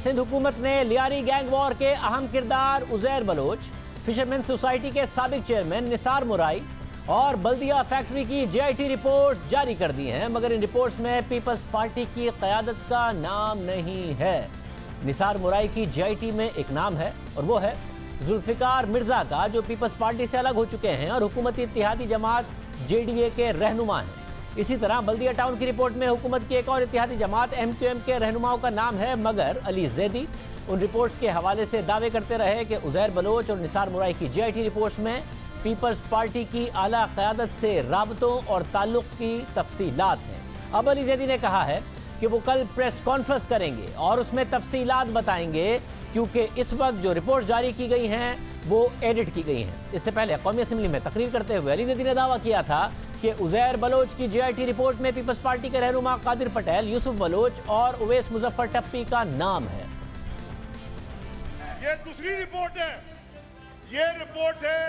सिंध हुकूमत ने Lyari gang war के अहम किरदार उजैर बलोच, फिशरमैन सोसाइटी के साबिक चेयरमैन निसार मुराई और बल्दिया फैक्ट्री की जेआईटी रिपोर्ट्स जारी कर दी हैं, मगर इन रिपोर्ट्स में पीपल्स पार्टी की क़यादत का नाम नहीं है। निसार मुराई की जेआईटी में एक नाम है और वो है जुल्फिकार मिर्जा का, जो पीपल्स पार्टी से अलग हो चुके हैं और हुकूमती इत्तेहादी जमात जेडीए के रहनुमा हैं। इसी तरह बल्दिया टाउन की रिपोर्ट में हुकूमत की एक और इत्तेहादी जमात एमक्यूएम के रहनुमाओं का नाम है, मगर अली जैदी उन रिपोर्ट्स के हवाले से दावे करते रहे कि उजैर बलोच और निसार मुराई की जेआईटी रिपोर्ट्स में पीपल्स पार्टी की आला क़यादत से राबतों और ताल्लुक़ की तफसीलात हैं। अब अली जैदी ने कहा है कि वो कल प्रेस कॉन्फ्रेंस करेंगे और उसमें तफसीलात बताएंगे, क्योंकि इस वक्त जो रिपोर्ट जारी की गई हैं वो एडिट की गई हैं। इससे पहले कौमी असम्बली में तकरीर करते हुए अली जैदी ने दावा किया था कि उजैर बलोच की जेआईटी रिपोर्ट में पीपल्स पार्टी के रहनुमा कादिर पटेल, यूसुफ बलोच और उवैस मुजफ्फर टप्पी का नाम है। ये दूसरी रिपोर्ट है, ये रिपोर्ट है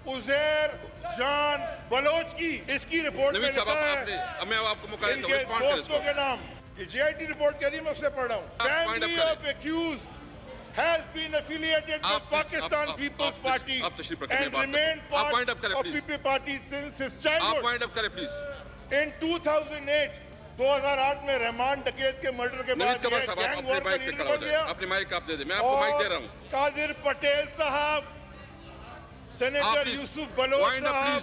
उजैर जान बलोच की। इसकी रिपोर्ट में लिखा है मैं आपको मौका देता हूं, इनके दोस्तों के नाम। ये जेआईटी रिपोर्ट कह रही, मैं उससे पढ़ रहा हूँ। Family of accused has been affiliated with Pakistan People's Party and remained part of PP Party since his childhood. In 2008, 2008 में रहमान डकैत के मर्डर के बाद गैंग वॉर का लीडर बन गया। अपनी माइक आप दे दे, मैं आपको माइक दे रहा हूँ। कादिर पटेल साहब, सेनेटर यूसुफ बलोच साहब,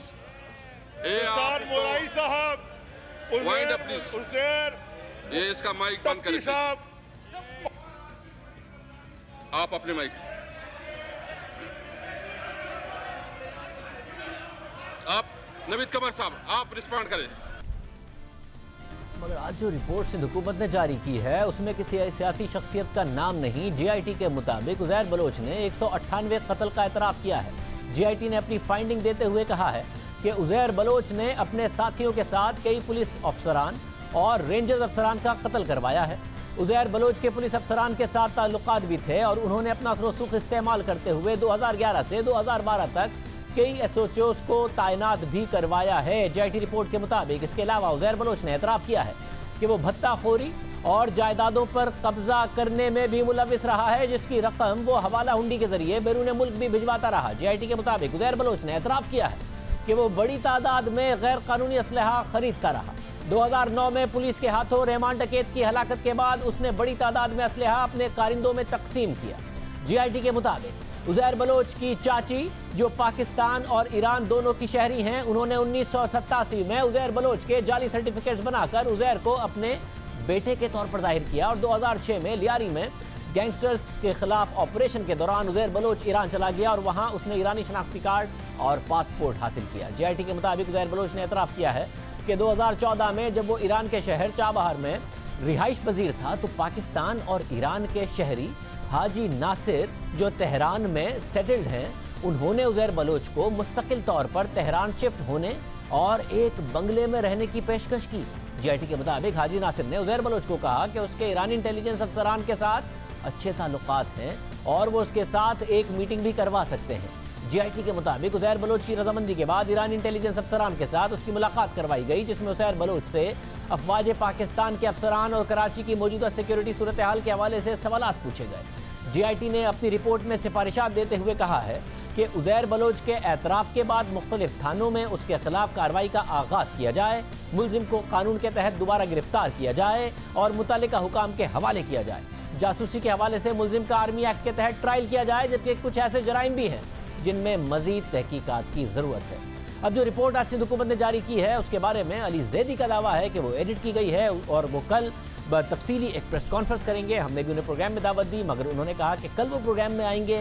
निसार मुराई साहब, उजैर ये इसका माइक बंद करें साहब। आप अपने माइक, आप नवीद कमर साहब, आप रिस्पॉन्ड करें। मगर आज जो रिपोर्ट सिंध हुकूमत ने जारी की है उसमें किसी सियासी शख्सियत का नाम नहीं। जेआईटी के मुताबिक उजैर बलोच ने 198 कत्ल का एतराफ़ किया है। जेआईटी ने अपनी फाइंडिंग देते हुए कहा है कि उजैर बलोच ने अपने साथियों के साथ कई पुलिस अफसरान और रेंजर्स अफसरान का कत्ल करवाया है। उजैर बलोच के पुलिस अफसरान के साथ ताल्लुकात भी थे और उन्होंने अपना असर-ओ-सुख इस्तेमाल करते हुए 2011 से 2012 तक कई एसओचओस को तैनात भी करवाया है। जेआईटी रिपोर्ट के मुताबिक इसके अलावा उजैर बलोच ने एतराफ़ किया है कि वो भत्ताखोरी और जायदादों पर कब्जा करने में भी मुलविस रहा है, जिसकी रकम वो हवाला हुंडी के जरिए बैरून मुल्क भी भिजवाता रहा। जेआईटी के मुताबिक उजैर बलोच ने एतराफ़ किया है कि वो बड़ी तादाद में गैर कानूनी असलहा खरीदता रहा। 2009 में पुलिस के हाथों रहमान डकैत की हलाकत के बाद उसने बड़ी तादाद में असलहा अपने कारिंदों में तकसीम किया। जेआईटी के मुताबिक उजैर बलोच की चाची, जो पाकिस्तान और ईरान दोनों की शहरी हैं, उन्होंने 1987 में उजैर बलोच के जाली सर्टिफिकेट्स बनाकर उजैर को अपने बेटे के तौर पर जाहिर किया और 2006 में लियारी में गैंगस्टर्स के खिलाफ ऑपरेशन के दौरान उजैर बलोच ईरान चला गया और वहां उसने ईरानी शनाख्ती कार्ड और पासपोर्ट हासिल किया। जेआईटी के मुताबिक उजैर बलोच ने एतराफ़ किया है कि 2014 में जब वो ईरान के शहर चाबहार में रिहाइश पजीर था तो पाकिस्तान और ईरान के शहरी हाजी नासिर, जो तेहरान में सेटल्ड हैं, उन्होंने उजैर बलोच को मुस्तकिल तौर पर तेहरान शिफ्ट होने और एक बंगले में रहने की पेशकश की। जेआईटी के मुताबिक हाजी नासिर ने उजैर बलोच को कहा कि उसके ईरानी इंटेलिजेंस अफसरान के साथ अच्छे ताल्लुकात हैं और वो उसके साथ एक मीटिंग भी करवा सकते हैं। जेआईटी के मुताबिक उजैर बलोच की रजामंदी के बाद ईरानी इंटेलिजेंस अफसरान के साथ उसकी मुलाकात करवाई गई, जिसमें उजैर बलोच से अफवाज पाकिस्तान के अफसरान और कराची की मौजूदा सिक्योरिटी सूरत हाल के हवाले से सवालात पूछे गए। जेआईटी ने अपनी रिपोर्ट में सिफारिशात देते हुए कहा है कि उजैर बलोच के एतराफ़ के बाद मुख्तलिफ थानों में उसके खिलाफ कार्रवाई का आगाज़ किया जाए, मुलजिम को कानून के तहत दोबारा गिरफ्तार किया जाए और मुतल्लिका हुकाम के हवाले किया जाए। जासूसी के हवाले से मुलजिम का आर्मी एक्ट के तहत ट्रायल किया जाए, जबकि कुछ ऐसे जराइम भी हैं जिनमें मजीद तहकीकात की ज़रूरत है। अब जो रिपोर्ट आज सिंध हुकूमत ने जारी की है उसके बारे में अली जैदी का दावा है कि वो एडिट की गई है और वो कल तफसीली एक प्रेस कॉन्फ्रेंस करेंगे। हमने भी उन्हें प्रोग्राम में दावत दी, मगर उन्होंने कहा कि कल वो प्रोग्राम में आएंगे,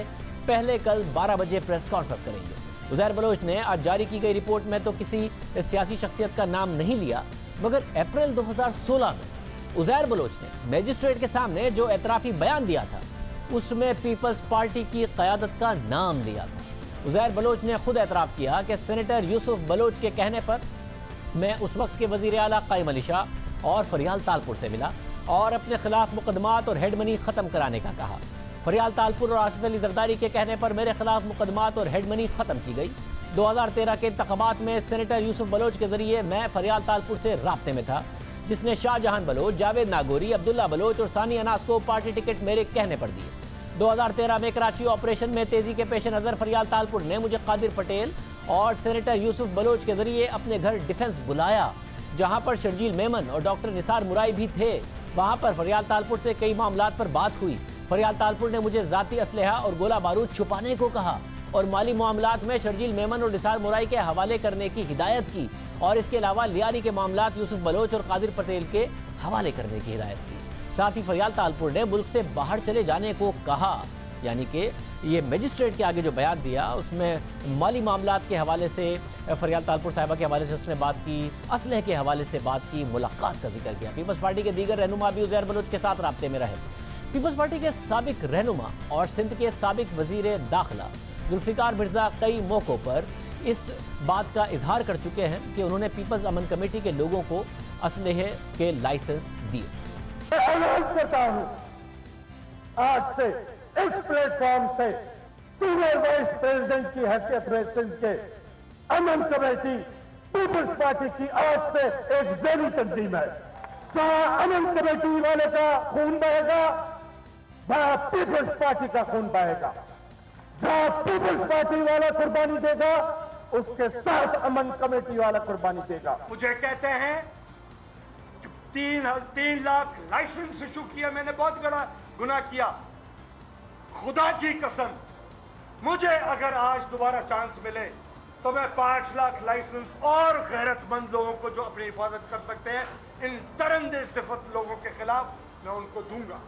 पहले कल 12 बजे प्रेस कॉन्फ्रेंस करेंगे। उजैर बलोच ने आज जारी की गई रिपोर्ट में तो किसी सियासी शख्सियत का नाम नहीं लिया, मगर अप्रैल 2016 में उजैर बलोच ने मजिस्ट्रेट के सामने जो एतराफ़ी बयान दिया था उसमें पीपल्स पार्टी की क़यादत का नाम लिया था। उजैर बलोच ने खुद एतराफ़ किया कि सेनेटर यूसुफ बलोच के कहने पर मैं उस वक्त के वज़ीर आला कायम अली शाह और फरियाल तालपुर से मिला और अपने खिलाफ मुकदमात और हेड मनी ख़त्म कराने का कहा। फरियाल तालपुर और आसिफ अली जरदारी के कहने पर मेरे खिलाफ मुकदमात और हेड मनी ख़त्म की गई। 2013 के इंतख़ाबात में सेनेटर यूसुफ बलोच के ज़रिए मैं फरियाल तालपुर से राब्ते में था। जिसने शाहजहां बलोच, जावेद नागौरी, अब्दुल्ला बलोच और सानी अनास को पार्टी टिकट मेरे कहने पर दिए। 2013 में कराची ऑपरेशन में तेजी के पेश नजर फरियाल तालपुर ने मुझे कादिर पटेल और सेनेटर यूसुफ बलोच के जरिए अपने घर डिफेंस बुलाया, जहां पर शर्जील मेमन और डॉक्टर निसार मुराई भी थे। वहां पर फरियाल तालपुर से कई मामलात पर बात हुई। फरियाल तालपुर ने मुझे जाती असलहा और गोला बारूद छुपाने को कहा और माली मामलात में शर्जील मेमन और निसार मुराई के हवाले करने की हिदायत की और इसके अलावा लियारी के मामलात यूसुफ बलोच और कादिर पटेल के हवाले करने की हिदायत की। साथ ही फरियाल तालपुर ने मुल्क से बाहर चले जाने को कहा, यानी कि ये मजिस्ट्रेट के आगे जो बयान दिया उसमें माली मामलात के हवाले से फरियाल तालपुर साहिबा के हवाले से उसने बात की, असलहे के हवाले से बात की, मुलाकात का जिक्र किया। पीपल्स पार्टी के दीगर रहनुमा भी उज़ैर बलोच के साथ राब्ते में रहे। पीपल्स पार्टी के साबिक रहनुमा और सिंध के साबिक वजीर दाखिला जुल्फिकार मिर्जा कई मौक़ों पर इस बात का इजहार कर चुके हैं कि उन्होंने पीपल्स अमन कमेटी के लोगों को असलहे के लाइसेंस दिए। ऐलान करता हूं आज से इस प्लेटफॉर्म से पूरे वाइस प्रेसिडेंट की हैसियत में सिंध के अमन कमेटी पीपल्स पार्टी की आज से एक जैनी तंजीम है। जहां अमन कमेटी वाले का खून बहेगा वहां पीपल्स पार्टी का खून बहेगा। जहां पीपल्स पार्टी वाला कुर्बानी देगा उसके साथ अमन कमेटी वाला कुर्बानी देगा। मुझे कहते हैं 3 लाख लाइसेंस इशू किया, मैंने बहुत बड़ा गुनाह किया। खुदा की कसम, मुझे अगर आज दोबारा चांस मिले तो मैं 5 लाख लाइसेंस और गैरतमंद लोगों को जो अपनी हिफाजत कर सकते हैं, इन दरंदे सिफत लोगों के खिलाफ मैं उनको दूंगा।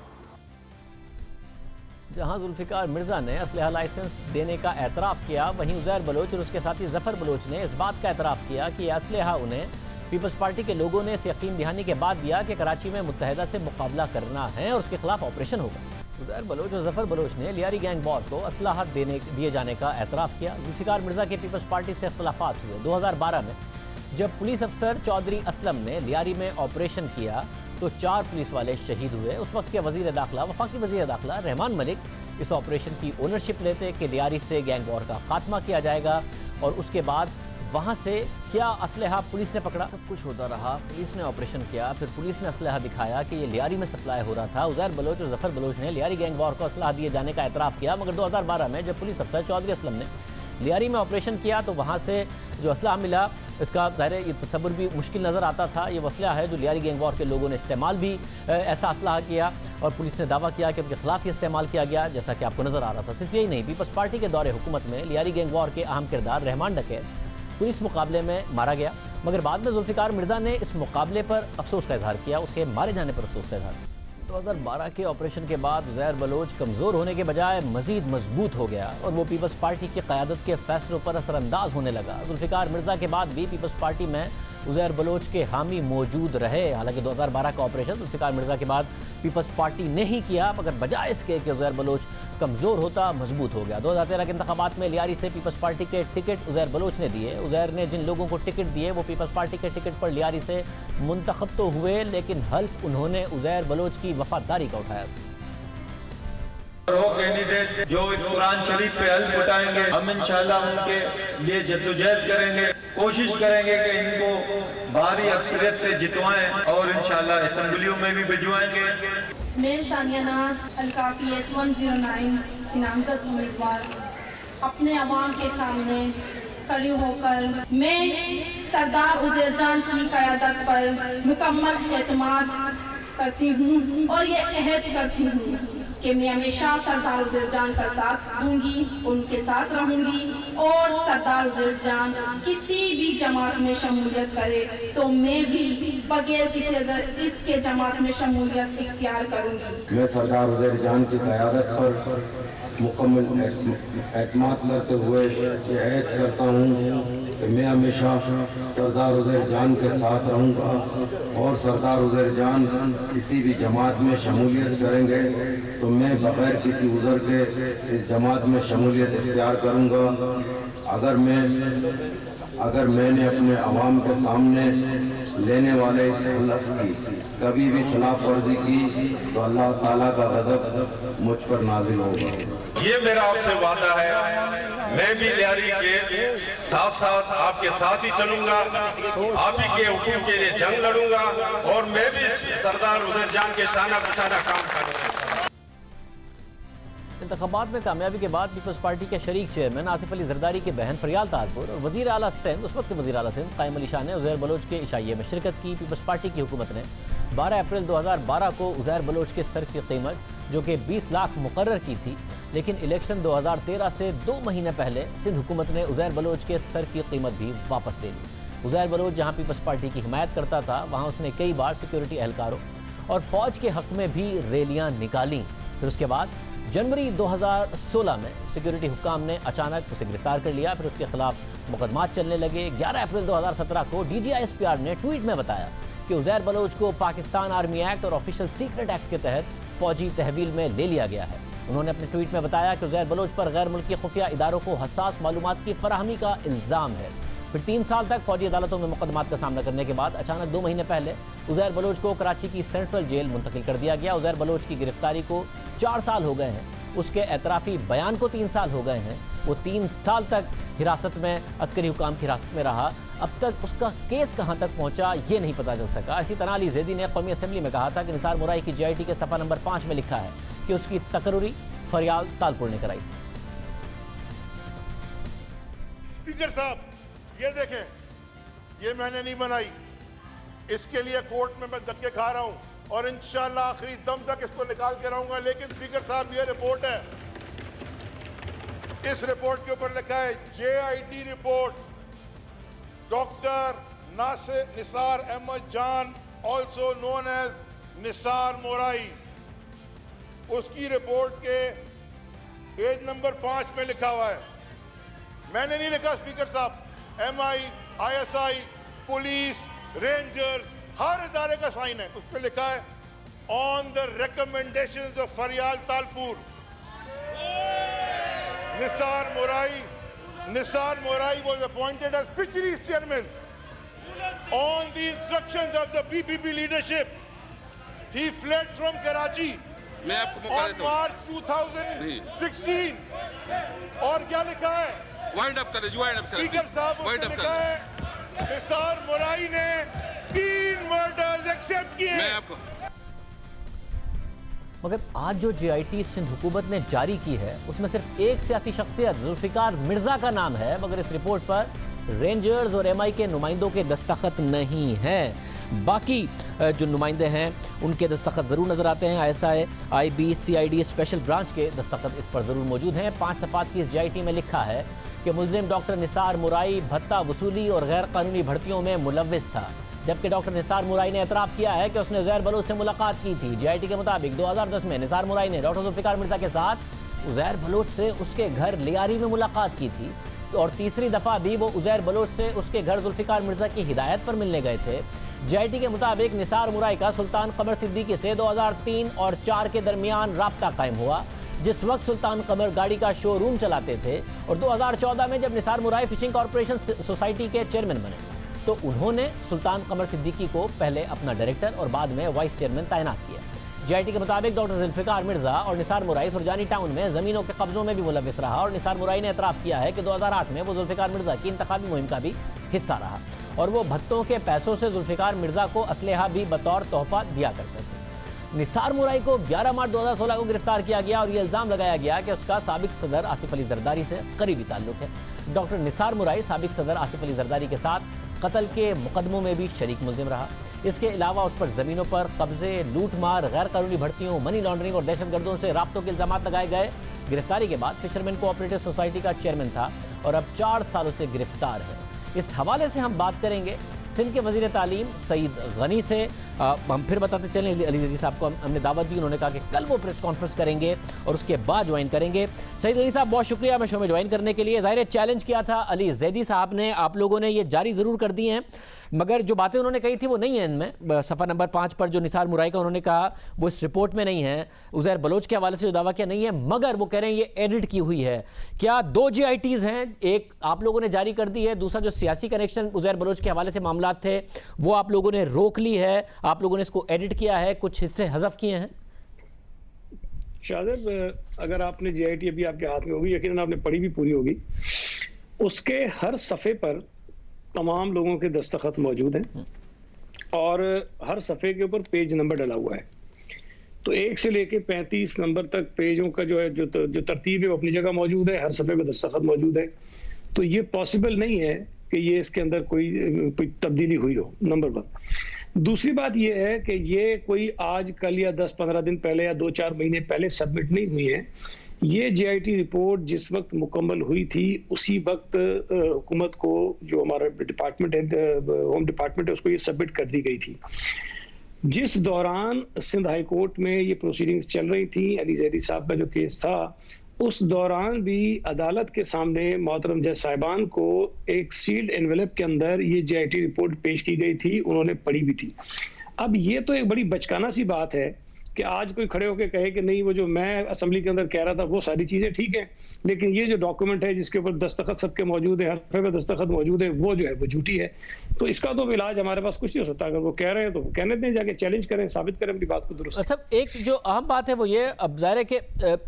जहां जुल्फिकार मिर्जा ने असलहा लाइसेंस देने का एतराफ़ किया, वहीं उज़ैर बलोच और उसके साथी जफर बलोच ने इस बात का एतराफ़ किया कि असलहा उन्हें पीपल्स पार्टी के लोगों ने इस यकीन दहानी के बाद दिया कि कराची में मुत्तहिदा से मुकाबला करना है और उसके खिलाफ ऑपरेशन होगा। उज़ैर बलोच और जफर बलोच ने लियारी गैंग वॉर को असलाह दिए जाने का एतराफ़ किया। जुल्फिकार मिर्जा के पीपल्स पार्टी से इख्तलाफात हुए। 2012 में जब पुलिस अफसर चौधरी असलम ने लियारी में ऑपरेशन किया तो 4 पुलिस वाले शहीद हुए। उस वक्त के वज़ीर दाखिला, वफाकी वज़ीर दाखिला रहमान मलिक इस ऑपरेशन की ओनरशिप लेते कि लियारी से गैंग वॉर का खात्मा किया जाएगा और उसके बाद वहाँ से क्या असलहा पुलिस ने पकड़ा, सब कुछ होता रहा। पुलिस ने ऑपरेशन किया, फिर पुलिस ने असलहा दिखाया कि ये लियारी में सप्लाई हो रहा था। उज़ैर बलोच और जफर बलोच ने लियारी गैंग वॉर को असलहा दिए जाने का एतराफ़ किया, मगर 2012 में जब पुलिस अफसर चौधरी असलम ने लियारी में ऑपरेशन किया तो वहाँ से जो असलहा मिला, इसका ज़ाहिर ये तसव्वुर भी मुश्किल नज़र आता था। ये असलहा है जो लियारी गैंग वॉर के लोगों ने इस्तेमाल भी ऐसा असलहा किया और पुलिस ने दावा किया कि उनके खिलाफ ये इस्तेमाल किया गया, जैसा कि आपको नज़र आ रहा था। सिर्फ यही नहीं, पीपल्स पार्टी के दौरे हुकूमत में लियारी गैंग वॉर के अहम किरदार रहमान डकैत पुलिस मुकाबले में मारा गया, मगर बाद में जुल्फिकार मिर्जा ने इस मुकाबले पर अफसोस का इजहार किया, उसके मारे जाने पर अफसोस का इजहार। 2012 के ऑपरेशन के बाद उज़ैर बलोच कमज़ोर होने के बजाय मज़ीद मजबूत हो गया और वो पीपल्स पार्टी की क़यादत के फैसलों पर असरअंदाज होने लगा। जुल्फिकार मिर्जा के बाद भी पीपल्स पार्टी में उज़ैर बलोच के हामी मौजूद रहे। हालांकि 2012 का ऑपरेशन जुल्फिकार मिर्जा के बाद पीपल्स पार्टी ने ही किया, मगर बजाय इसके कि उज़ैर बलोच कमज़ोर होता, मजबूत हो गया। 2013 के इंतखाबात में लियारी से पीपल्स पार्टी के टिकट उज़ैर बलोच ने दिए। उज़ैर ने जिन लोगों को टिकट दिए वो पीपल्स पार्टी के टिकट पर लियारी से मुंतखब तो हुए, लेकिन हल्फ उन्होंने उज़ैर बलोच की वफादारी का उठाया। वो कैंडिडेट जो इस कुरान शरीफ पे हल्फ उठाएंगे, हम इंशाल्लाह उनके लिए जद्दोजहद करेंगे, कोशिश करेंगे कि इनको भारी अक्सरियत से जितवाएं और इंशाल्लाह असेंबलियों में भी भिजवाएंगे। मैं सानिया नाज अलकाफी S109 की नामजद उम्मीदवार अपने अवाम के सामने खड़ी होकर मैं सरदार उज़ैर जान की क़यादत पर मुकम्मल एतमाद करती हूँ और ये अहद करती हूँ कि मैं हमेशा सरदार उज़ैर जान का साथ दूंगी, उनके साथ रहूंगी और सरदार उज़ैर जान किसी भी जमात में शमूलियत करे तो मैं भी बगैर किसी इसके जमात में शमूलियत इख्तियार करूंगी। मैं सरदार उज़ैर जान की क़यादत पर मुकम्मल एतमाद करते हुए ये अहद करता हूँ कि मैं हमेशा सरदार उज़ैर जान के साथ रहूँगा और सरदार उज़ैर जान किसी भी जमात में शमूलियत करेंगे तो मैं बग़ैर किसी उज़र के इस जमात में शमूलियत इख्तियार करूँगा। अगर मैंने अपने अवाम के सामने लेने वाले इस खिलाफ की कभी भी खिलाफ वर्जी की तो अल्लाह ताला का गजब मुझ पर नाजिल होगा। ये मेरा आपसे वादा है, मैं भी लियारी के साथ साथ आपके साथ ही चलूंगा, आप ही के हुकूम के लिए जंग लड़ूंगा और मैं भी सरदार उज़ैर जान के शाना बशाना काम करूंगा। इंतखाबात में कामयाबी के बाद पीपल्स पार्टी के शरीक चेयरमैन आसिफ अली जरदारी की बहन फरियाल तालपुर और वज़ीर आला सिंध, उस वक्त वज़ीर आला सिंध कायम अली शाह ने उज़ैर बलोच के इशाइये में शिरकत की। पीपल्स पार्टी की हुकूमत ने 12 अप्रैल 2012 को उज़ैर बलोच के सर की कीमत जो कि 20 लाख मुकर्रर की थी, लेकिन इलेक्शन 2013 से 2 महीने पहले सिंध हुकूमत ने उज़ैर बलोच के सर की कीमत भी वापस ले ली। उज़ैर बलोच जहाँ पीपल्स पार्टी की हिमायत करता था, वहाँ उसने कई बार सिक्योरिटी एहलकारों और फौज के हक में भी रैलियाँ निकाली। फिर उसके बाद जनवरी 2016 में सिक्योरिटी हुक्काम ने अचानक उसे गिरफ्तार कर लिया। फिर उसके खिलाफ मुकदमात चलने लगे। 11 अप्रैल 2017 को DGISPR ने ट्वीट में बताया कि उज़ैर बलोच को पाकिस्तान आर्मी एक्ट और ऑफिशियल सीक्रेट एक्ट के तहत फौजी तहवील में ले लिया गया है। उन्होंने अपने ट्वीट में बताया कि उज़ैर बलोच पर गैर मुल्की खुफिया इदारों को हसास मालूमात की फराहमी का इल्ज़ाम है। फिर 3 साल तक फौजी अदालतों में मुकदमात का सामना करने के बाद अचानक 2 महीने पहले उज़ैर बलोच को कराची की सेंट्रल जेल मुंतकिल कर दिया गया। उज़ैर बलोच की गिरफ्तारी को 4 साल हो गए हैं, उसके एतराफ़ी बयान को 3 साल हो गए हैं। वो 3 साल तक हिरासत में, अस्करी हुकाम की हिरासत में रहा। अब तक उसका केस कहाँ तक पहुँचा ये नहीं पता चल सका। इसी तरह अली ज़ैदी ने कौमी असम्बली में कहा था कि निसार मुराई की GIT के सफ़ा नंबर 5 में लिखा है कि उसकी तकर्री फरियाल तालपुर ने कराई थी। स्पीकर साहब, ये देखें, ये मैंने नहीं बनाई, इसके लिए कोर्ट में मैं धक्के खा रहा हूं और इंशाल्लाह आखिरी दम तक इसको निकाल के रहूंगा। लेकिन स्पीकर साहब, ये रिपोर्ट है, इस रिपोर्ट के ऊपर लिखा है JIT report, doctor Nisar Ahmad Jan also known as Nisar Morai, उसकी रिपोर्ट के पेज नंबर 5 में लिखा हुआ है। मैंने नहीं लिखा स्पीकर साहब, MI, ISI, पुलिस, रेंजर्स, हर इदारे का साइन है। उस पर लिखा है on the recommendations of Fariyal Talpur, Nisar Morai was appointed as fisheries chairman on the instructions of the PPP leadership. He fled from Karachi on March 2016. और क्या लिखा है? वाइंड अप करें, स्पीकर साहब, उसने लिखा है निसार मोराई ने 3 मर्डर्स एक्सेप्ट किए। मगर आज जो JIT सिंध हुकूमत ने जारी की है उसमें सिर्फ एक सियासी शख्सियत जुल्फिकार मिर्जा का नाम है, मगर इस रिपोर्ट पर रेंजर्स और MI के नुमाइंदों के दस्तखत नहीं हैं। बाकी जो नुमाइंदे हैं उनके दस्तखत ज़रूर नज़र आते हैं। ISI, IB, CID special branch के दस्तखत इस पर ज़रूर मौजूद हैं। 5 सफ़ात की इस JIT में लिखा है कि मुल्ज़िम डॉक्टर निसार मुराई भत्ता वसूली और गैर कानूनी भर्तियों में मुलव्विस था, जबकि डॉक्टर निसार मुराई ने एतराफ़ किया है कि उसने उज़ैर बलोच से मुलाकात की थी। JIT के मुताबिक 2010 में निसार मुराई ने डॉक्टर जुल्फ़िकार मिर्ज़ा के साथ उज़ैर बलोच से उसके घर लियारी में मुलाकात की थी और तीसरी दफ़ा भी वो उज़ैर बलोच से उसके घर जुल्फ़िकार मिर्ज़ा की हिदायत पर मिलने गए थे। JIT के मुताबिक निसार मुराई का सुल्तान कमर सिद्दीकी से 2003 और 4 के दरमियान राब्ता कायम हुआ, जिस वक्त सुल्तान कमर गाड़ी का शोरूम चलाते थे। और 2014 में जब निसार मुराई फिशिंग कॉरपोरेशन सोसाइटी के चेयरमैन बने तो उन्होंने सुल्तान कमर सिद्दीकी को पहले अपना डायरेक्टर और बाद में वाइस चेयरमैन तैनात किया। JIT के मुताबिक डॉक्टर जुल्फ़िकार मिर्ज़ा और निसार मुराई सुरजानी टाउन में ज़मीनों के कब्जों में भी मुलव्विस रहा और निसार मुराई ने एतराफ़ किया है कि 2008 में वो जुल्फ़िकार मिर्ज़ा की इंतखाबी मुहिम का भी हिस्सा रहा और वो भत्तों के पैसों से जुल्फ़िकार मिर्ज़ा को असलहा भी बतौर तोहफ़ा दिया करते थे। निसार मुराई को 11 मार्च 2016 को गिरफ्तार किया गया और ये इल्ज़ाम लगाया गया कि उसका साबिक सदर आसिफ अली जरदारी से करीबी ताल्लुक़ है। डॉक्टर निसार मुराई साबिक सदर आसिफ अली जरदारी के साथ कत्ल के मुकदमों में भी शरीक मुल्ज़िम रहा। इसके अलावा उस पर ज़मीनों पर कब्जे, लूटमार, गैर कानूनी भर्तियों, मनी लॉन्ड्रिंग और दहशतगर्दों से राब्तों के इल्ज़ाम लगाए गए। गिरफ्तारी के बाद फिशरमैन कोऑपरेटिव सोसाइटी का चेयरमैन था और अब 4 सालों से गिरफ्तार है। इस हवाले से हम बात करेंगे सिंध के वज़ीर तालीम सईद गनी से, हम फिर बताते चलें, अली जैदी साहब को हमने दावत दी, उन्होंने कहा कि कल वो प्रेस कॉन्फ्रेंस करेंगे और उसके बाद ज्वाइन करेंगे। सईद अली साहब, बहुत शुक्रिया मैं शो में ज्वाइन करने के लिए। ज़ाहिर चैलेंज किया था अली जैदी साहब ने, आप लोगों ने ये जारी ज़रूर कर दी हैं, मगर जो बातें उन्होंने कही थी वो नहीं है इनमें। सफ़ा नंबर 5 पर जो निसार मुराई का उन्होंने कहा वो इस रिपोर्ट में नहीं है। उज़ैर बलोच के हवाले से जो दावा किया नहीं है, मगर वो कह रहे हैं ये एडिट की हुई है। क्या 2 GITs हैं, एक आप लोगों ने जारी कर दी है, दूसरा जो सियासी कनेक्शन उज़ैर बलोच के हवाले से मामलात थे वो आप लोगों ने रोक ली है, आप लोगों ने इसको एडिट किया है, कुछ हिस्से हज़फ किए हैं? शाहज़ब, अगर आपने GIT अभी आपके हाथ में होगी, यकीनन आपने पढ़ी भी पूरी होगी, उसके हर सफ़े पर तमाम लोगों के दस्तखत मौजूद हैं और हर सफ़े के ऊपर पेज नंबर डला हुआ है। तो 1 से लेके 35 नंबर तक पेजों का जो है जो तरतीब है वो अपनी जगह मौजूद है, हर सफ़े पे दस्तखत मौजूद है। तो ये पॉसिबल नहीं है कि ये इसके अंदर कोई तब्दीली हुई हो, नंबर 1। दूसरी बात ये है कि ये कोई आज कल या 10-15 दिन पहले या 2-4 महीने पहले सबमिट नहीं हुई है। ये GIT रिपोर्ट जिस वक्त मुकम्मल हुई थी उसी वक्त हुकूमत को, जो हमारा डिपार्टमेंट है, होम डिपार्टमेंट है, उसको ये सबमिट कर दी गई थी। जिस दौरान सिंध हाई कोर्ट में ये प्रोसीडिंग्स चल रही थी, अली जैदी साहब का जो केस था, उस दौरान भी अदालत के सामने मोहतरम जज साहिबान को एक सील्ड एनवेलप के अंदर ये GIT रिपोर्ट पेश की गई थी, उन्होंने पढ़ी भी थी। अब ये तो एक बड़ी बचकाना सी बात है कि आज कोई खड़े होकर कहे कि नहीं वो जो मैं असेंबली के अंदर कह रहा था वो सारी चीज़ें ठीक है, लेकिन ये जो डॉक्यूमेंट है जिसके ऊपर दस्तखत सबके मौजूद है, हर पे दस्तखत मौजूद है, वो जो है वो झूठी है। तो इसका तो इलाज हमारे पास कुछ नहीं हो सकता। अगर वो कह रहे हैं तो कहने दें, जाके चैलेंज करें, साबित करें अपनी बात को दुरुस्त। अच्छा, एक जो अहम बात है वो ये, अब ज़ाहिर है कि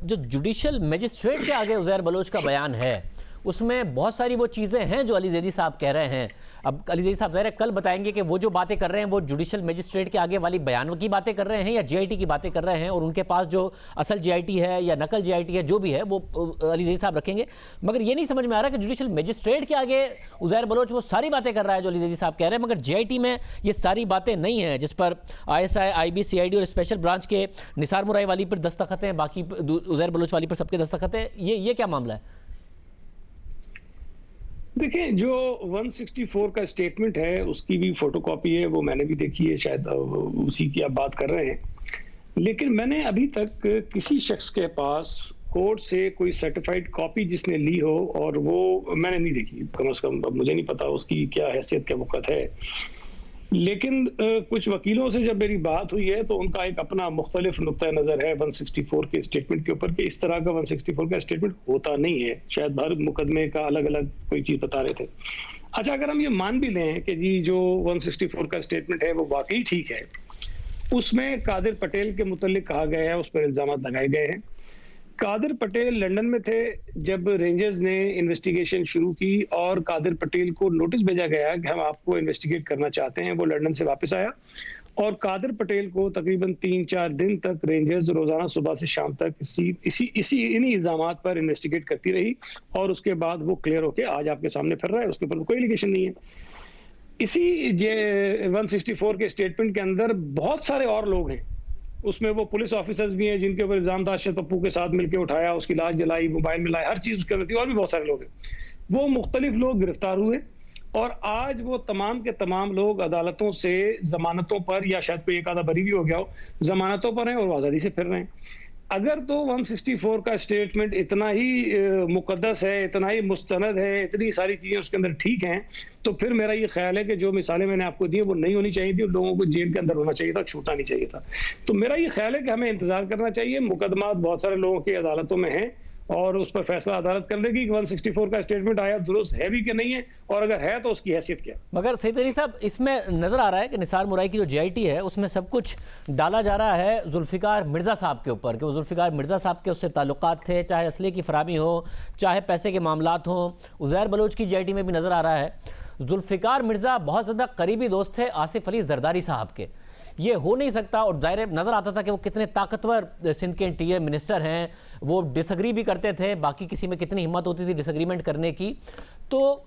जो जुडिशल मजिस्ट्रेट के आगे उज़ैर बलोच का बयान है उसमें बहुत सारी वो चीज़ें हैं जो अली जैदी साहब कह रहे हैं। अब अली जैदी साहब ज़ाहिर कल बताएंगे कि वो जो बातें कर रहे हैं वो जुडिशल मजिस्ट्रेट के आगे वाली बयान की बातें कर रहे हैं या GIT की बातें कर रहे हैं, और उनके पास जो असल GIT है या नकल GIT है जो भी है वो अली जैदी साहब रखेंगे। मगर ये नहीं समझ में आ रहा कि जुडिशल मजिस्ट्रेट के आगे उज़ैर बलोच वो सारी बातें कर रहा है जो अली जैदी साहब कह रहे हैं, मगर GIT में ये सारी बातें नहीं हैं जिस पर ISI, IB, CID और स्पेशल ब्रांच के निसार मुराई वाली पर दस्तखत हैं, बाकी उज़ैर बलोच वाली पर सबके दस्तखत हैं। ये क्या मामला है? देखिए, जो 164 का स्टेटमेंट है उसकी भी फोटोकॉपी है, वो मैंने भी देखी है, शायद उसी की आप बात कर रहे हैं। लेकिन मैंने अभी तक किसी शख्स के पास कोर्ट से कोई सर्टिफाइड कॉपी जिसने ली हो, और वो मैंने नहीं देखी, कम से कम। अब मुझे नहीं पता उसकी क्या हैसियत, क्या वक़्त है, लेकिन कुछ वकीलों से जब मेरी बात हुई है तो उनका एक अपना मुख्तलिफ नुक्ता नज़र है 164 के स्टेटमेंट के ऊपर, कि इस तरह का 164 का स्टेटमेंट होता नहीं है। शायद हर मुकदमे का अलग अलग कोई चीज़ बता रहे थे। अच्छा, अगर हम ये मान भी लें कि जी जो 164 का स्टेटमेंट है वो वाकई ठीक है, उसमें कादिर पटेल के मुतल्लिक कहा गया है, उस पर इल्ज़ाम लगाए गए हैं। कादिर पटेल लंदन में थे जब रेंजर्स ने इन्वेस्टिगेशन शुरू की और कादिर पटेल को नोटिस भेजा गया कि हम आपको इन्वेस्टिगेट करना चाहते हैं। वो लंदन से वापस आया और कादिर पटेल को तकरीबन 3-4 दिन तक रेंजर्स रोजाना सुबह से शाम तक इन्हीं इल्जामात पर इन्वेस्टिगेट करती रही, और उसके बाद वो क्लियर होके आज आपके सामने फिर रहा है, उसके ऊपर कोई एलिगेशन नहीं है। इसी 164 के स्टेटमेंट के अंदर बहुत सारे और लोग हैं, उसमें वो पुलिस ऑफिसर्स भी हैं जिनके ऊपर इल्जाम था, अरशद पप्पू के साथ मिलकर उठाया, उसकी लाश जलाई, मोबाइल मिलाए, हर चीज उसके अंदर थी, और भी बहुत सारे लोग हैं। वो मुख्तलिफ लोग गिरफ्तार हुए और आज वो तमाम के तमाम लोग अदालतों से जमानतों पर, या शायद कोई एक आधा बरी भी हो गया हो, जमानतों पर हैं और आज़ादी से फिर रहे हैं। अगर तो 164 का स्टेटमेंट इतना ही मुकद्दस है, इतना ही मुस्तनद है, इतनी सारी चीज़ें उसके अंदर ठीक हैं, तो फिर मेरा ये ख्याल है कि जो मिसालें मैंने आपको दी वो नहीं होनी चाहिए थी, लोगों को जेल के अंदर होना चाहिए था, छूटना नहीं चाहिए था। तो मेरा ये ख्याल है कि हमें इंतजार करना चाहिए। मुकदमात बहुत सारे लोगों की अदालतों में हैं और उस पर फैसला अदालत कर लेगी कि 164 का स्टेटमेंट आया दुरुस्त है भी कि नहीं है, और अगर है तो उसकी हैसियत क्या। मगर सईद अली साहब, इसमें नजर आ रहा है कि निसार मुराई की जो GIT है उसमें सब कुछ डाला जा रहा है जुल्फ़िकार मिर्ज़ा साहब के ऊपर, कि वो जुल्फ़िकार मिर्ज़ा साहब के उससे ताल्लुकात थे, चाहे असले की फरामी हो, चाहे पैसे के मामलात हों। उज़ैर बलोच की GIT में भी नज़र आ रहा है जुल्फ़िकार मिर्ज़ा बहुत ज़्यादा करीबी दोस्त थे आसिफ अली जरदारी साहब के। ये हो नहीं सकता, और ज़ाहिर नज़र आता था कि वो कितने ताकतवर सिंध के इंटीरियर मिनिस्टर हैं, वो डिसएग्री भी करते थे, बाकी किसी में कितनी हिम्मत होती थी डिसएग्रीमेंट करने की। तो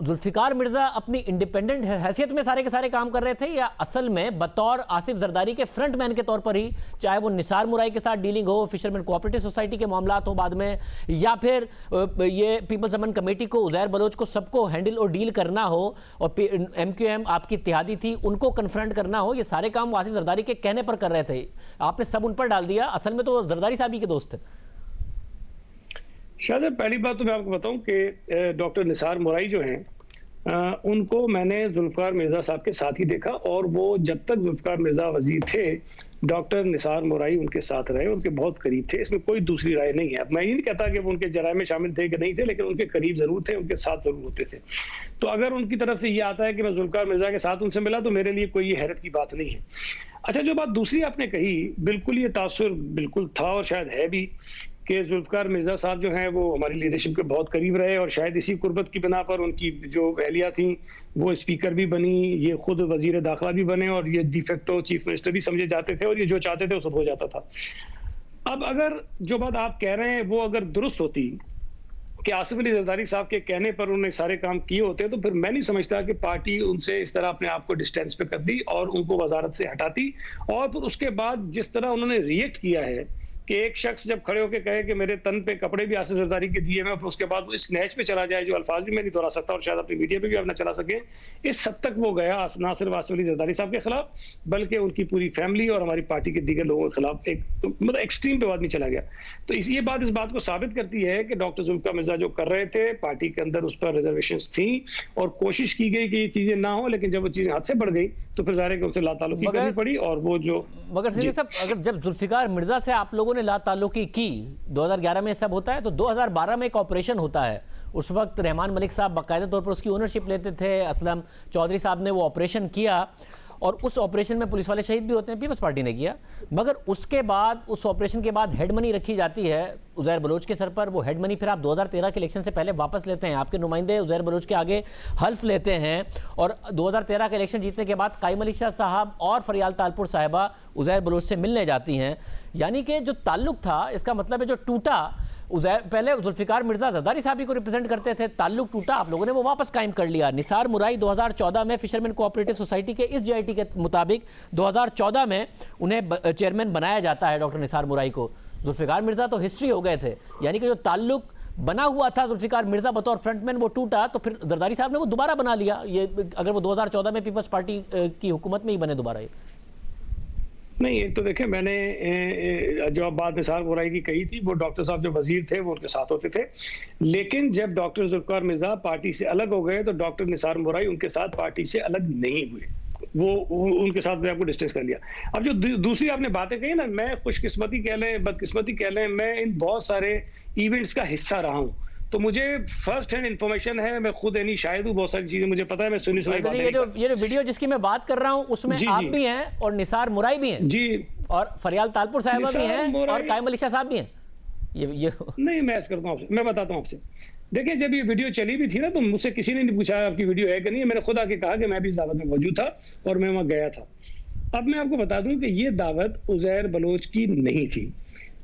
जुल्फिकार मिर्जा अपनी इंडिपेंडेंट हैसियत में सारे के सारे काम कर रहे थे, या असल में बतौर आसिफ जरदारी के फ्रंटमैन के तौर पर ही, चाहे वो निसार मुराई के साथ डीलिंग हो, फिशरमैन कोऑपरेटिव सोसाइटी के मामलात हो बाद में, या फिर ये पीपल्स अमन कमेटी को, उज़ैर बलोच को, सबको हैंडल और डील करना हो, और MQM आपकी इत्तेहादी थी उनको कन्फ्रंट करना हो, ये सारे काम आसिफ जरदारी के कहने पर कर रहे थे, आपने सब उन पर डाल दिया। असल में तो जरदारी साहब ही के दोस्त थे। शायद पहली बात तो मैं आपको बताऊं कि डॉक्टर निसार मुराई जो हैं, उनको मैंने जुल्फिकार मिर्जा साहब के साथ ही देखा, और वो जब तक जुल्फिकार मिर्जा वजीर थे डॉक्टर निसार मुराई उनके साथ रहे, उनके बहुत करीब थे, इसमें कोई दूसरी राय नहीं है। अब मैं ये नहीं कहता कि वो उनके जराये में शामिल थे कि नहीं थे, लेकिन उनके करीब जरूर थे, उनके साथ जरूर होते थे। तो अगर उनकी तरफ से ये आता है कि मैं जुल्फिकार मिर्जा के साथ उनसे मिला, तो मेरे लिए कोई ये हैरत की बात नहीं है। अच्छा, जो बात दूसरी आपने कही, बिल्कुल ये तासुर बिल्कुल था और शायद है भी कि जुल्फिकार मिर्जा साहब जो हैं वो हमारी लीडरशिप के बहुत करीब रहे, और शायद इसी कुर्बत की बिना पर उनकी जो अहलिया थी वो स्पीकर भी बनी, ये खुद वजीर दाखिला भी बने, और ये डिफेक्टो चीफ मिनिस्टर भी समझे जाते थे, और ये जो चाहते थे वो सब हो जाता था। अब अगर जो बात आप कह रहे हैं वो अगर दुरुस्त होती कि आसिफ अली जरदारी साहब के कहने पर उन्होंने सारे काम किए होते, तो फिर मैं नहीं समझता कि पार्टी उनसे इस तरह अपने आप को डिस्टेंस पे कर दी और उनको वजारत से हटाती। और फिर उसके बाद जिस तरह उन्होंने रिएक्ट किया है कि एक शख्स जब खड़े होकर कहे कि मेरे तन पे कपड़े भी आसिफ जरदारी के दिए मैं, फिर उसके बाद वो इस स्नैच पे चला जाए, जो अल्फाज भी मैं नहीं दोहरा सकता और शायद अपनी मीडिया पे भी आप ना चला सके, इस हद तक वो गया ना सिर्फ आसिफ अली जरदारी साहब के खिलाफ, बल्कि उनकी पूरी फैमिली और हमारी पार्टी के दीगर लोगों के खिलाफ एक मतलब एक्सट्रीम पे आदमी चला गया। तो ये बात इस बात को साबित करती है कि डॉक्टर जुल्फिकार मिर्जा जो कर रहे थे, पार्टी के अंदर उस पर रिजर्वेशंस थी और कोशिश की गई कि ये चीजें ना हो, लेकिन जब वो चीजें हाथ से बढ़ गई तो फिर ज़ाहिर है कि उनसे लाताल्लुकी करनी पड़ी। और वो जो मगर सिद्दीकी साहब, अगर जब जुल्फिकार मिर्जा से आप लोगों ने लाताल्लुकी की 2011 में सब होता है, तो 2012 में एक ऑपरेशन होता है। उस वक्त रहमान मलिक साहब बाकायदा तौर पर उसकी ओनरशिप लेते थे, असलम चौधरी साहब ने वो ऑपरेशन किया, और उस ऑपरेशन में पुलिस वाले शहीद भी होते हैं, पीपल्स पार्टी ने किया। मगर उसके बाद, उस ऑपरेशन के बाद हेड मनी रखी जाती है उज़ैर बलोच के सर पर। वो हेड मनी फिर आप 2013 के इलेक्शन से पहले वापस लेते हैं, आपके नुमाइंदे उज़ैर बलोच के आगे हल्फ लेते हैं, और 2013 का इलेक्शन जीतने के बाद कायम अली शाह साहब और फरियाल तालपुर साहिबा उज़ैर बलोच से मिलने जाती हैं। यानी कि जो ताल्लुक था, इसका मतलब है जो टूटा, पहले जुल्फिकार मिर्जा जरदारी साहब ही को रिप्रेजेंट करते थे, ताल्लुक टूटा, आप लोगों ने वो वापस कायम कर लिया। निसार मुराई 2014 में फिशरमैन कोऑपरेटिव सोसाइटी के इस JIT के मुताबिक 2014 में उन्हें चेयरमैन बनाया जाता है, डॉक्टर निसार मुराई को। जुल्फिकार मिर्जा तो हिस्ट्री हो गए थे, यानी कि जो ताल्लुक बना हुआ था जुल्फिकार मिर्जा बतौर फ्रंटमैन वो टूटा, तो फिर जरदारी साहब ने वो दोबारा बना लिया। ये अगर वो 2014 में पीपल्स पार्टी की हुकूमत में ही बने दोबारा। नहीं, एक तो देखें, मैंने जो बात निसार मुराई की कही थी, वो डॉक्टर साहब जो वजीर थे वो उनके साथ होते थे, लेकिन जब डॉक्टर जुल्फिकार मिर्जा पार्टी से अलग हो गए तो डॉक्टर निसार मुराई उनके साथ पार्टी से अलग नहीं हुए, वो उनके साथ आपको डिस्टेंस कर लिया। अब जो दूसरी आपने बातें कही ना, मैं खुशकिस्मती कह लें, बदकिस्मती कह लें, मैं इन बहुत सारे इवेंट्स का हिस्सा रहा हूँ, तो मुझे फर्स्ट हैंड इन्फॉर्मेशन है, मैं खुद यानी शायद हूँ, बहुत सारी चीजें मुझे पता है, मैं सुनी बातें। ये जो वीडियो जिसकी मैं बात कर रहा हूँ उसमें आप भी हैं और निसार मुराई भी हैं जी, और फरियाल तालपुर साहिबा भी हैं और कायम अली शाह साहब भी हैं। ये नहीं, मैं ऐसा करता हूँ आपसे, मैं बताता हूँ आपसे। देखिए, जब ये वीडियो चली भी थी ना, तो मुझसे किसी ने नहीं पूछा आपकी वीडियो है कि नहीं, मैंने खुद आके कहा कि मैं भी इस दावत में मौजूद था और मैं वहां गया था। अब मैं आपको बता दूं कि ये दावत उज़ैर बलोच की नहीं थी,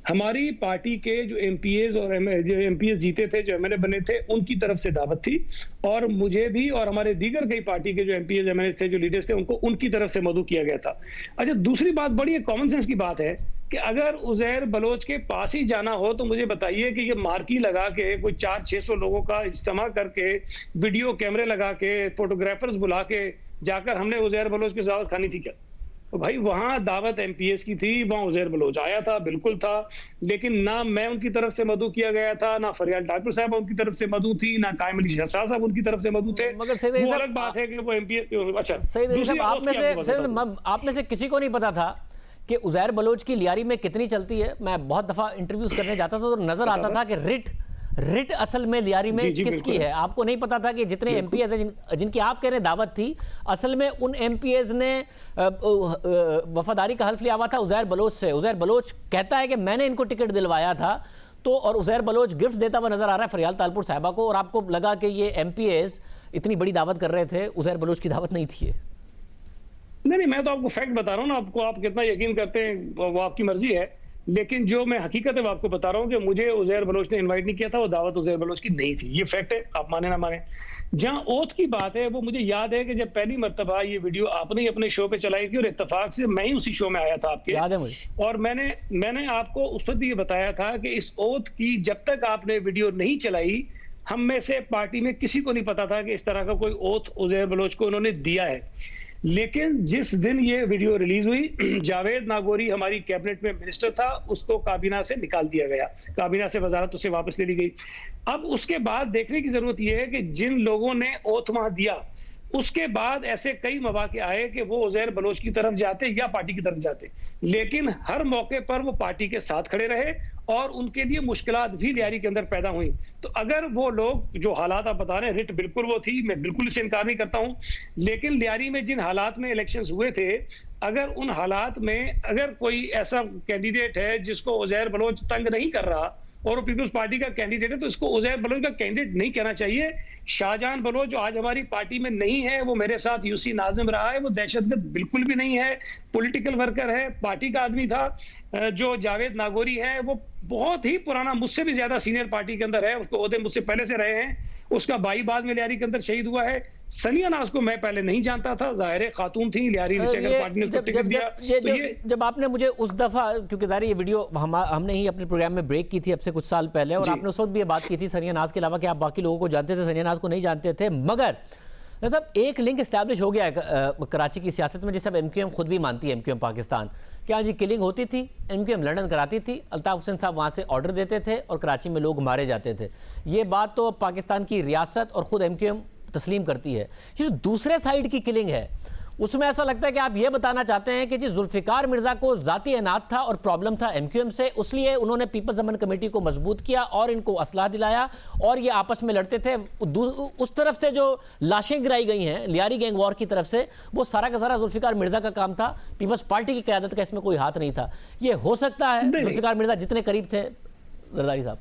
हमारी पार्टी के जो MPAs और जो MPs जीते थे, जो MLA बने थे, उनकी तरफ से दावत थी, और मुझे भी और हमारे दीगर कई पार्टी के जो MPs MLAs थे, जो लीडर्स थे, उनको उनकी तरफ से मदऊ किया गया था। अच्छा, दूसरी बात बड़ी कॉमन सेंस की बात है कि अगर उज़ैर बलोच के पास ही जाना हो तो मुझे बताइए कि ये मार्की लगा के कोई 400-600 लोगों का इज्तिमा करके, वीडियो कैमरे लगा के, फोटोग्राफर्स बुला के जाकर हमने उज़ैर बलोच की दावत खानी थी क्या? तो भाई वहां दावत MPS की थी, वहां उज़ैर बलोच आया था, बिल्कुल था, लेकिन ना मैं उनकी तरफ से मदऊ किया गया था, ना फरियाल तालपुर साहब उनकी तरफ से मदऊ थी, ना कायम अली शाह साहब उनकी तरफ से मदऊ थे। मगर वो अलग बात है कि वो MPS। अच्छा, आप में से किसी को नहीं पता था कि उज़ैर बलोच की लियारी में कितनी चलती है? मैं बहुत दफा इंटरव्यूज करने जाता था तो नजर आता था कि रिट असल में लियारी में किसकी है। आपको नहीं पता था कि जितने MPs हैं जिनकी आप कह रहे दावत थी, असल में उन MPs ने वफादारी का हल्फ लिया हुआ था उज़ैर बलोच से। उज़ैर बलोच कहता है कि मैंने इनको टिकट दिलवाया था, तो और उज़ैर बलोच गिफ्ट देता हुआ नजर आ रहा है फरियाल तालपुर साहिबा को, और आपको लगा कि ये MPs इतनी बड़ी दावत कर रहे थे, उज़ैर बलोच की दावत नहीं थी। नहीं, मैं तो आपको फैक्ट बता रहा हूँ ना, आपको आप कितना यकीन करते हैं वो आपकी मर्जी है, लेकिन जो मैं हकीकत है वो आपको बता रहा हूँ कि मुझे उज़ैर बलोच ने इनवाइट नहीं किया था, वो दावत उज़ैर बलोच की नहीं थी। ये फैक्ट है, आप माने ना माने। जहां ओथ की बात है, वो मुझे याद है कि जब पहली मर्तबा ये वीडियो आपने ही अपने शो पे चलाई थी और इत्तेफाक से मैं ही उसी शो में आया था आपके, याद है मुझे। और मैंने आपको उस वक्त ये बताया था कि इस ओथ की जब तक आपने वीडियो नहीं चलाई, हम में से पार्टी में किसी को नहीं पता था कि इस तरह का कोई ओथ उज़ैर बलोच को उन्होंने दिया है। लेकिन जिस दिन ये वीडियो रिलीज हुई, जावेद नागौरी हमारी कैबिनेट में मिनिस्टर था, उसको काबीना से निकाल दिया गया, काबीना से वजारत उससे वापस ले ली गई। अब उसके बाद देखने की जरूरत यह है कि जिन लोगों ने ओथ वहां दिया, उसके बाद ऐसे कई मौके आए कि वो उज़ैर बलोच की तरफ जाते या पार्टी की तरफ जाते, लेकिन हर मौके पर वो पार्टी के साथ खड़े रहे और उनके लिए मुश्किलात भी लियारी के अंदर पैदा हुई। तो अगर वो लोग जो हालात आप बता रहे हैं, रिट बिल्कुल वो थी, मैं बिल्कुल इसे इनकार नहीं करता हूं, लेकिन लियारी में जिन हालात में इलेक्शंस हुए थे, अगर उन हालात में अगर कोई ऐसा कैंडिडेट है जिसको उज़ैर बलोच तंग नहीं कर रहा और वो पीपल्स पार्टी का कैंडिडेट है, तो इसको उज़ैर बलोच का कैंडिडेट नहीं कहना चाहिए। शाहजहां बलोच जो आज हमारी पार्टी में नहीं है, वो मेरे साथ यूसी नाजिम रहा है, वो दहशतगर्द बिल्कुल भी नहीं है, पॉलिटिकल वर्कर है, पार्टी का आदमी था। जो जावेद नागौरी है, वो बहुत ही पुराना, मुझसे भी ज्यादा सीनियर पार्टी के अंदर है, उसको ओहदे मुझसे पहले से रहे हैं, उसका भाई बाद में लियारी के अंदर शहीद हुआ है। सनिया नाज को मैं पहले नहीं जानता था, जाहिर है खातून थी, लियारी पार्टी ने उसको टिकट दिया। जब आपने मुझे उस दफा, क्योंकि जाहिर ये वीडियो हमने ही अपने प्रोग्राम में ब्रेक की थी अब से कुछ साल पहले, और आपने उस वक्त भी ये बात की थी सनिया नाज के अलावा कि आप बाकी लोगों को जानते थे, सनिया नाज को नहीं जानते थे, मगर मतलब एक लिंक एस्टैब्लिश हो गया है कराची की सियासत में, जिसे अब एमक्यूएम खुद भी मानती है, एमक्यूएम पाकिस्तान, क्या जी किलिंग होती थी, एमक्यूएम लंदन कराती थी, अल्ताफ हुसैन साहब वहाँ से ऑर्डर देते थे और कराची में लोग मारे जाते थे। ये बात तो पाकिस्तान की रियासत और ख़ुद एमक्यूएम तस्लीम करती है। ये जो दूसरे साइड की किलिंग है, उसमें ऐसा लगता है कि आप ये बताना चाहते हैं कि जी जुल्फ़िकार मिर्ज़ा को ज़ाती अनात था और प्रॉब्लम था एमक्यूएम से, इसलिए उन्होंने पीपल्स अमन कमेटी को मजबूत किया और इनको असलाह दिलाया और ये आपस में लड़ते थे। उस तरफ से जो लाशें गिराई गई हैं लियारी गैंग वॉर की तरफ से, वो सारा का सारा जुल्फ़िकार मिर्ज़ा का काम था, पीपल्स पार्टी की क़यादत का इसमें कोई हाथ नहीं था। ये हो सकता है जुल्फ़िकार मिर्ज़ा जितने करीब थे जरदारी साहब?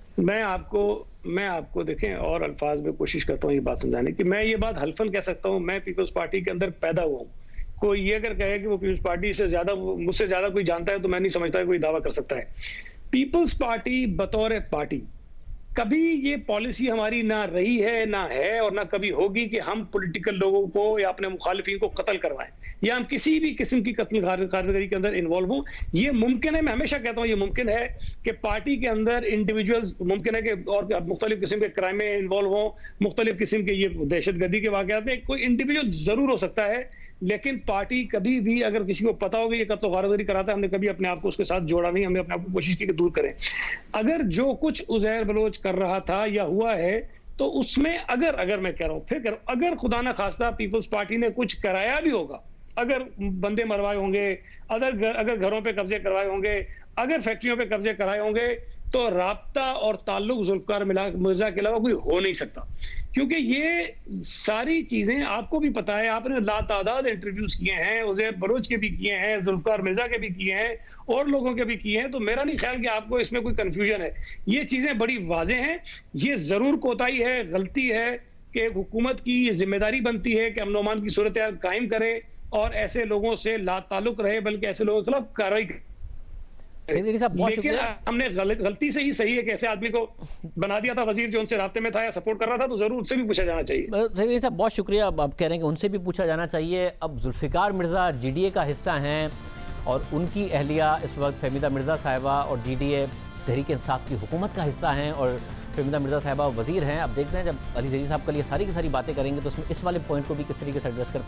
मैं आपको देखें और अल्फाज में कोशिश करता हूँ ये बात समझाने की। मैं ये बात हल्फन कह सकता हूँ, मैं पीपल्स पार्टी के अंदर पैदा हुआ हूँ। कोई ये अगर कहे कि वो पीपल्स पार्टी से ज्यादा, मुझसे ज्यादा कोई जानता है, तो मैं नहीं समझता कोई दावा कर सकता है। पीपल्स पार्टी बतौर पार्टी कभी ये पॉलिसी हमारी ना रही है, ना है और ना कभी होगी कि हम पॉलिटिकल लोगों को या अपने मुखालिफिन को कत्ल करवाएं या हम किसी भी किस्म की कत्ल कार्रवाई के अंदर इन्वॉल्व हों। ये मुमकिन है, मैं हमेशा कहता हूँ ये मुमकिन है कि पार्टी के अंदर इंडिविजुअल्स मुमकिन है कि और मुख्तलिफ किस्म के क्राइम में इन्वॉल्व हों, मुख्तलिफ किस्म के ये दहशतगर्दी के वाक़यात में कोई इंडिविजुअल जरूर हो सकता है, लेकिन पार्टी कभी भी अगर किसी को पता होगा ये कत्ल वारदारी कराता है, हमने कभी अपने आप को उसके साथ जोड़ा नहीं, हमने अपने आप को कोशिश की कि दूर करें। अगर जो कुछ उज़ैर बलोच कर रहा था या हुआ है, तो उसमें अगर मैं कह रहा हूँ, फिर कह रहा हूँ, अगर खुदा ना खास्ता पीपल्स पार्टी ने कुछ कराया भी होगा, अगर बंदे मरवाए होंगे, अगर घरों पे कब्जे करवाए होंगे, अगर फैक्ट्रियों पे कब्जे कराए होंगे, तो राब्ता और ताल्लुक जुल्फ़िकार मिर्ज़ा के अलावा कोई हो नहीं सकता। क्योंकि ये सारी चीजें आपको भी पता है, आपने लातादाद इंटरव्यूज किए हैं, उज़ैर बलोच के भी किए हैं, जुल्फ़िकार मिर्ज़ा के भी किए हैं और लोगों के भी किए हैं, तो मेरा नहीं ख्याल कि आपको इसमें कोई कंफ्यूजन है। ये चीजें बड़ी वाज़ेह हैं। ये जरूर कोताही है, गलती है कि हुकूमत की ये जिम्मेदारी बनती है कि अमन अमान की सूरत कायम करे और ऐसे लोगों से लाताल्लुक रहे, बल्कि ऐसे लोगों के खिलाफ कार्रवाई। लेकिन हमने गलती से ही सही है कि ऐसे आदमी को बना दिया था वजीर जो उनसे राब्ते में था या सपोर्ट कर रहा था, तो जरूर उससे भी पूछा जाना चाहिए। सही साहब बहुत शुक्रिया, आप कह रहे हैं कि उनसे भी पूछा जाना चाहिए। अब जुल्फ़िकार मिर्ज़ा जीडीए का हिस्सा हैं और उनकी अहलिया इस वक्त फहमीदा मिर्ज़ा साहिबा और जीडीए तहरीक इंसाफ की हुकूमत का हिस्सा हैं और फहमीदा मिर्ज़ा साहिबा वजीर हैं। अब देखते हैं जब अली ज़रीर साहब कल ये सारी की सारी बातें करेंगे तो उसमें इस वाले पॉइंट को भी किस तरीके से एड्रेस करते हैं।